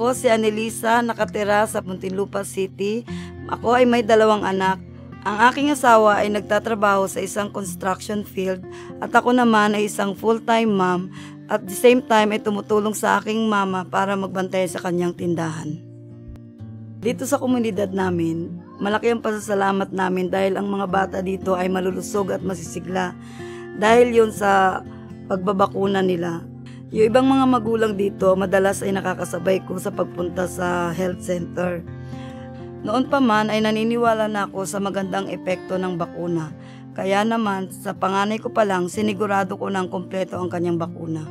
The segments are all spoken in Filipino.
Ako si Anelisa, nakatira sa Muntinlupa City. Ako ay may 2 anak. Ang aking asawa ay nagtatrabaho sa isang construction field at ako naman ay isang full-time mom at the same time ay tumutulong sa aking mama para magbantay sa kanyang tindahan. Dito sa komunidad namin, malaki ang pasasalamat namin dahil ang mga bata dito ay malulusog at masisigla dahil yun sa pagbabakuna nila. Yung ibang mga magulang dito madalas ay nakakasabay ko sa pagpunta sa health center. Noon pa man ay naniniwala na ako sa magandang epekto ng bakuna. Kaya naman sa panganay ko pa lang sinigurado ko ng kumpleto ang kanyang bakuna.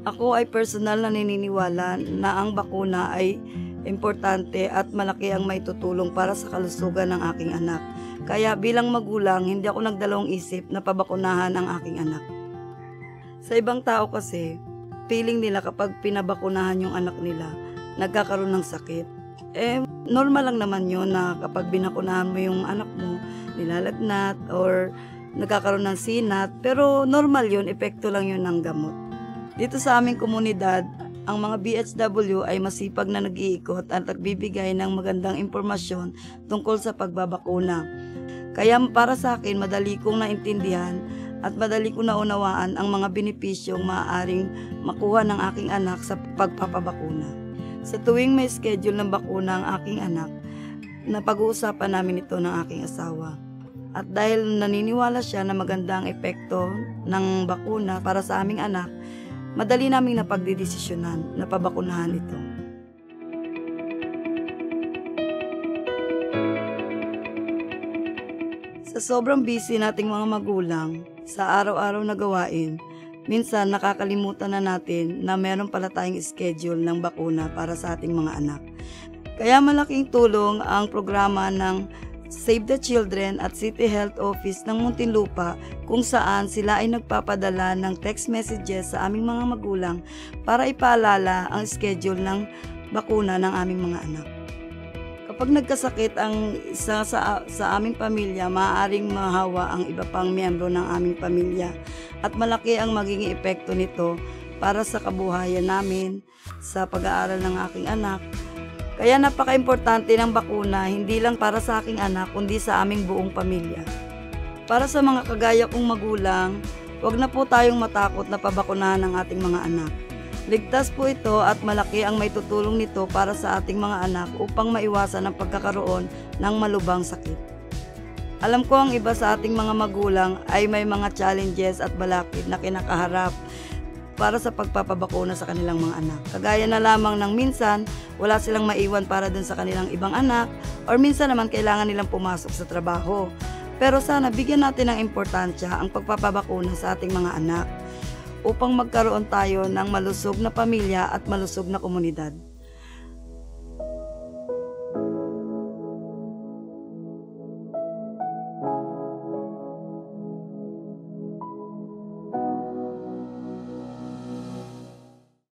Ako ay personal na naniniwala na ang bakuna ay importante at malaki ang maitutulong para sa kalusugan ng aking anak. Kaya bilang magulang, hindi ako nagdalawang isip na pabakunahan ang aking anak. Sa ibang tao kasi, feeling nila kapag pinabakunahan yung anak nila, nagkakaroon ng sakit. Normal lang naman yun na kapag binakunahan mo yung anak mo, nilalagnat or nagkakaroon ng sinat. Pero normal yun, epekto lang yun ng gamot. Dito sa aming komunidad, ang mga BHW ay masipag na nag-iikot at nagbibigay ng magandang impormasyon tungkol sa pagbabakuna. Kaya para sa akin, madali kong naintindihan at madali kong naunawaan ang mga benepisyong maaaring makuha ng aking anak sa pagpapabakuna. Sa tuwing may schedule ng bakuna ang aking anak, napag-uusapan namin ito ng aking asawa. At dahil naniniwala siya na maganda ang epekto ng bakuna para sa aming anak, madali naming napagdidesisyonan na pabakunahan ito. Sa sobrang busy nating mga magulang, sa araw-araw na gawain, minsan nakakalimutan na natin na meron pala tayong schedule ng bakuna para sa ating mga anak. Kaya malaking tulong ang programa ng Save the Children at City Health Office ng Muntinlupa kung saan sila ay nagpapadala ng text messages sa aming mga magulang para ipaalala ang schedule ng bakuna ng aming mga anak. Kapag nagkasakit ang isa sa aming pamilya, maaaring mahawa ang iba pang miyembro ng aming pamilya at malaki ang magiging epekto nito para sa kabuhayan namin, sa pag-aaral ng aking anak. Kaya napaka-importante ng bakuna hindi lang para sa aking anak kundi sa aming buong pamilya. Para sa mga kagaya kong magulang, huwag na po tayong matakot na pabakunahan ang ating mga anak. Ligtas po ito at malaki ang maitutulong nito para sa ating mga anak upang maiwasan ang pagkakaroon ng malubhang sakit. Alam ko ang iba sa ating mga magulang ay may mga challenges at balakid na kinakaharap para sa pagpapabakuna sa kanilang mga anak. Kagaya na lamang ng minsan, wala silang maiwan para dun sa kanilang ibang anak or minsan naman kailangan nilang pumasok sa trabaho. Pero sana bigyan natin ng importansya ang pagpapabakuna sa ating mga anak upang magkaroon tayo ng malusog na pamilya at malusog na komunidad.